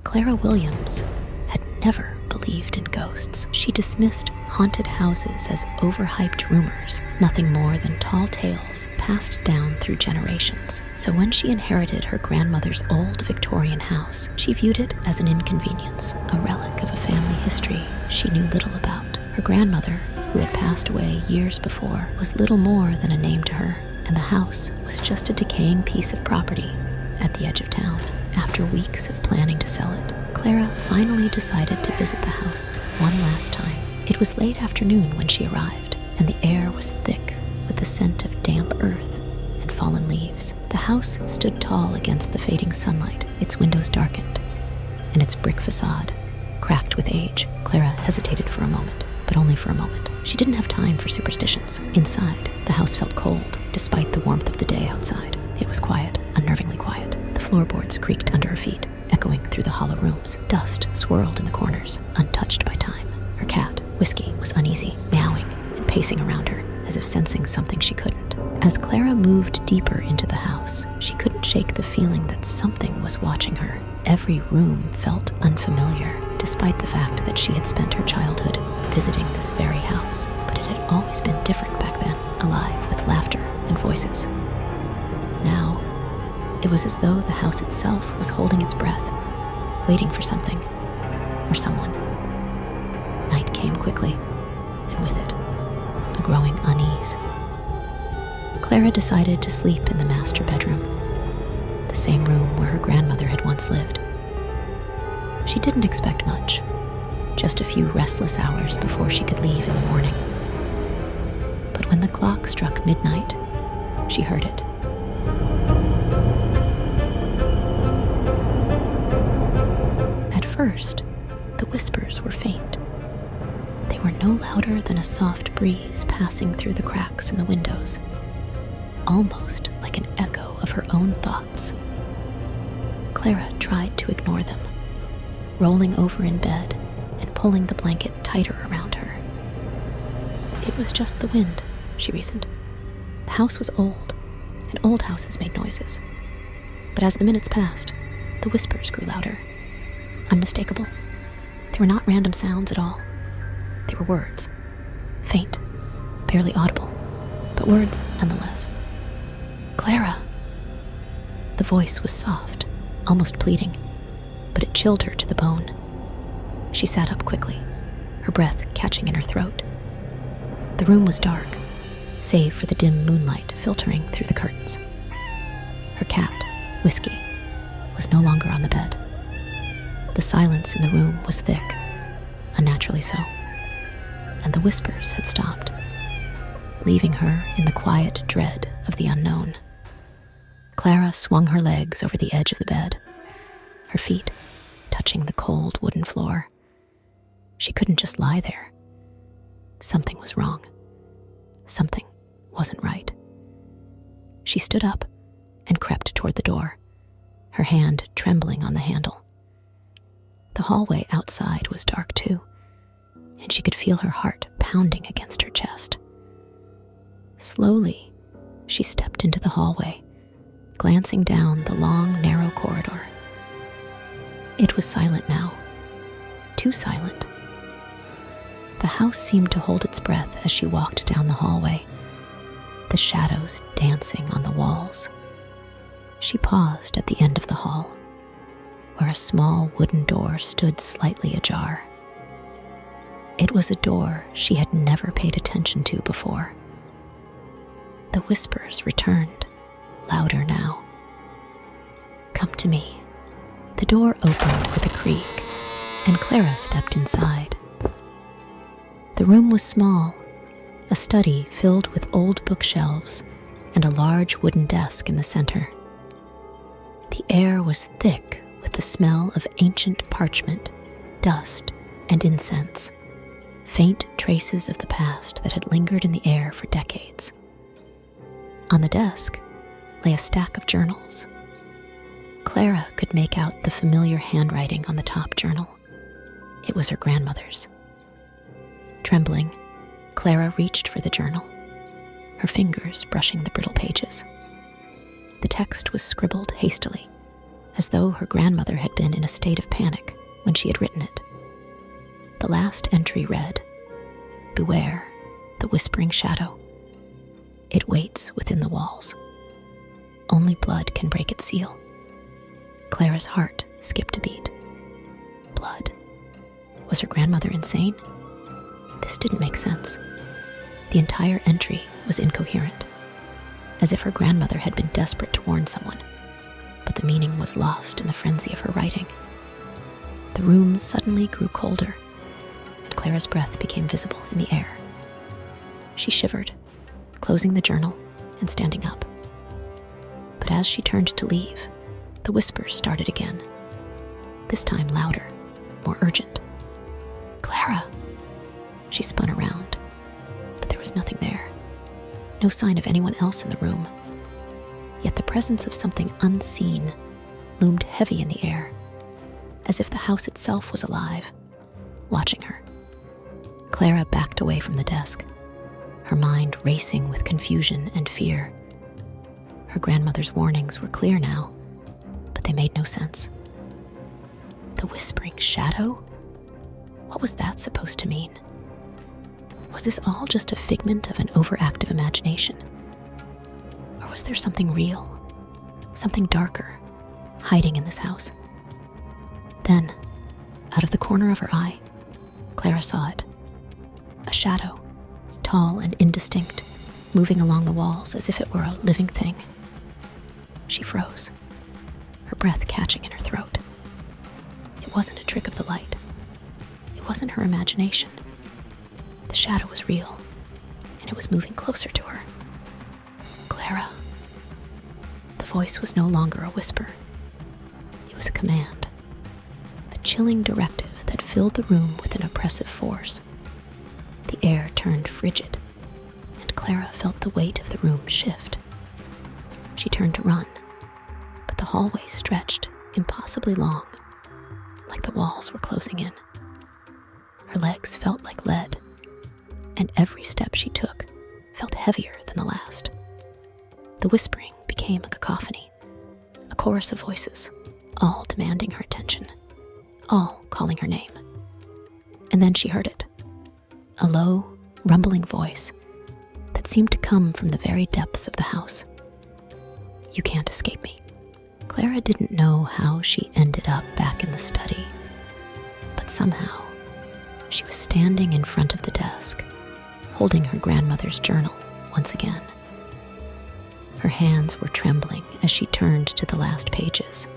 Clara Williams had never believed in ghosts. She dismissed haunted houses as overhyped rumors, nothing more than tall tales passed down through generations. So when she inherited her grandmother's old Victorian house, she viewed it as an inconvenience, a relic of a family history she knew little about. Her grandmother, who had passed away years before, was little more than a name to her, and the house was just a decaying piece of property at the edge of town. After weeks of planning to sell it, Clara finally decided to visit the house one last time. It was late afternoon when she arrived, and the air was thick with the scent of damp earth and fallen leaves. The house stood tall against the fading sunlight, its windows darkened, and its brick facade cracked with age. Clara hesitated for a moment, but only for a moment. She didn't have time for superstitions. Inside, the house felt cold, despite the warmth of the day outside. It was quiet, unnervingly quiet. The floorboards creaked under her feet, echoing through the hollow rooms. Dust swirled in the corners, untouched by time. Her cat, Whiskey, was uneasy, meowing and pacing around her, as if sensing something she couldn't. As Clara moved deeper into the house, she couldn't shake the feeling that something was watching her. Every room felt unfamiliar, despite the fact that she had spent her childhood visiting this very house. But it had always been different back then, alive with laughter and voices. Now, it was as though the house itself was holding its breath, waiting for something or someone. Night came quickly, and with it, a growing unease. Clara decided to sleep in the master bedroom, the same room where her grandmother had once lived. She didn't expect much, just a few restless hours before she could leave in the morning. But when the clock struck midnight, she heard it. At first, the whispers were faint. They were no louder than a soft breeze passing through the cracks in the windows, almost like an echo of her own thoughts. Clara tried to ignore them, rolling over in bed and pulling the blanket tighter around her. It was just the wind, she reasoned. The house was old, and old houses made noises. But as the minutes passed, the whispers grew louder, unmistakable. They were not random sounds at all. They were words, faint, barely audible, but words nonetheless. Clara! The voice was soft, almost pleading, but it chilled her to the bone. She sat up quickly, her breath catching in her throat. The room was dark, save for the dim moonlight filtering through the curtains. Her cat, Whiskey, was no longer on the bed. The silence in the room was thick, unnaturally so, and the whispers had stopped, leaving her in the quiet dread of the unknown. Clara swung her legs over the edge of the bed, her feet touching the cold wooden floor. She couldn't just lie there. Something was wrong. Something wasn't right. She stood up and crept toward the door, her hand trembling on the handle. The hallway outside was dark too, and she could feel her heart pounding against her chest. Slowly, she stepped into the hallway, glancing down the long, narrow corridor. It was silent now, too silent. The house seemed to hold its breath as she walked down the hallway, the shadows dancing on the walls. She paused at the end of the hall, where a small wooden door stood slightly ajar. It was a door she had never paid attention to before. The whispers returned, louder now. "Come to me." The door opened with a creak, and Clara stepped inside. The room was small, a study filled with old bookshelves and a large wooden desk in the center. The air was thick with the smell of ancient parchment, dust, and incense, faint traces of the past that had lingered in the air for decades. On the desk lay a stack of journals. Clara could make out the familiar handwriting on the top journal. It was her grandmother's. Trembling, Clara reached for the journal, her fingers brushing the brittle pages. The text was scribbled hastily, as though her grandmother had been in a state of panic when she had written it. The last entry read, "Beware the whispering shadow. It waits within the walls. Only blood can break its seal." Clara's heart skipped a beat. Blood? Was her grandmother insane? This didn't make sense. The entire entry was incoherent, as if her grandmother had been desperate to warn someone, but the meaning was lost in the frenzy of her writing. The room suddenly grew colder, and Clara's breath became visible in the air. She shivered, closing the journal and standing up. But as she turned to leave, the whispers started again, this time louder, more urgent. "Clara!" She spun around, but there was nothing there. No sign of anyone else in the room. Yet the presence of something unseen loomed heavy in the air, as if the house itself was alive, watching her. Clara backed away from the desk, her mind racing with confusion and fear. Her grandmother's warnings were clear now, but they made no sense. The whispering shadow? What was that supposed to mean? Was this all just a figment of an overactive imagination? Or was there something real, something darker, hiding in this house? Then, out of the corner of her eye, Clara saw it. A shadow, tall and indistinct, moving along the walls as if it were a living thing. She froze, her breath catching in her throat. It wasn't a trick of the light. It wasn't her imagination. The shadow was real, and it was moving closer to her. "Clara." The voice was no longer a whisper. It was a command, a chilling directive that filled the room with an oppressive force. The air turned frigid, and Clara felt the weight of the room shift. She turned to run, but the hallway stretched impossibly long, like the walls were closing in. Her legs felt like lead, and every step she took felt heavier than the last. The whispering became a cacophony, a chorus of voices, all demanding her attention, all calling her name. And then she heard it, a low, rumbling voice that seemed to come from the very depths of the house. "You can't escape me." Clara didn't know how she ended up back in the study, but somehow she was standing in front of the desk, holding her grandmother's journal once again. Her hands were trembling as she turned to the last pages.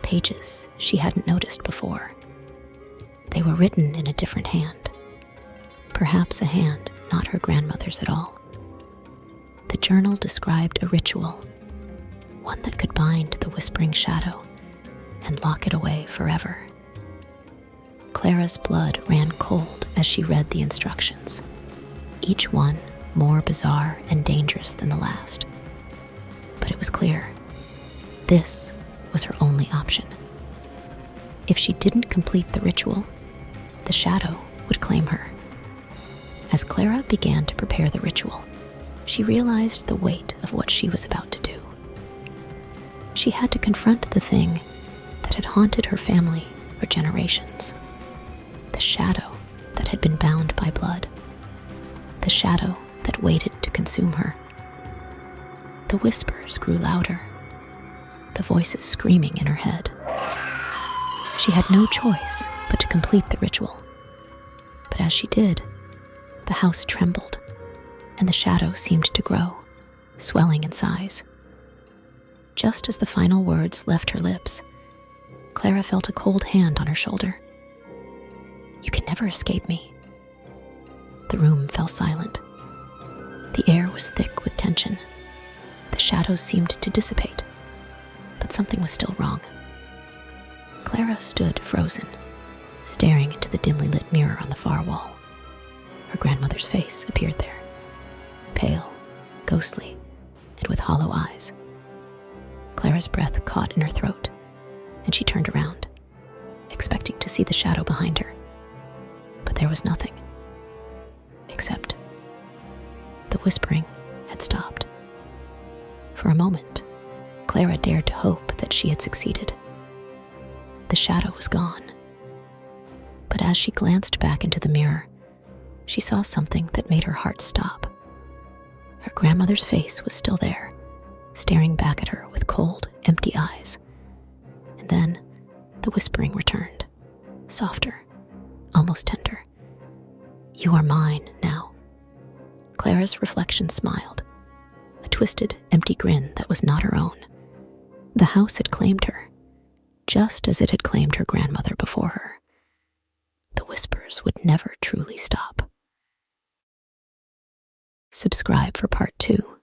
Pages she hadn't noticed before. They were written in a different hand. Perhaps a hand not her grandmother's at all. The journal described a ritual, one that could bind the whispering shadow and lock it away forever. Clara's blood ran cold as she read the instructions, each one more bizarre and dangerous than the last. But it was clear, this was her only option. If she didn't complete the ritual, the shadow would claim her. As Clara began to prepare the ritual, she realized the weight of what she was about to do. She had to confront the thing that had haunted her family for generations. The shadow that had been bound by blood. The shadow that waited to consume her. The whispers grew louder, the voices screaming in her head. She had no choice but to complete the ritual. But as she did, the house trembled, and the shadow seemed to grow, swelling in size. Just as the final words left her lips, Clara felt a cold hand on her shoulder. "You can never escape me." The room fell silent. The air was thick with tension. The shadows seemed to dissipate, but something was still wrong. Clara stood frozen, staring into the dimly lit mirror on the far wall. Her grandmother's face appeared there, pale, ghostly, and with hollow eyes. Clara's breath caught in her throat, and she turned around, expecting to see the shadow behind her. But there was nothing, except the whispering had stopped. For a moment, Clara dared to hope that she had succeeded. The shadow was gone. But as she glanced back into the mirror, she saw something that made her heart stop. Her grandmother's face was still there, staring back at her with cold, empty eyes. And then the whispering returned, softer, almost tender. "You are mine now." Clara's reflection smiled, a twisted, empty grin that was not her own. The house had claimed her, just as it had claimed her grandmother before her. The whispers would never truly stop. Subscribe for part 2.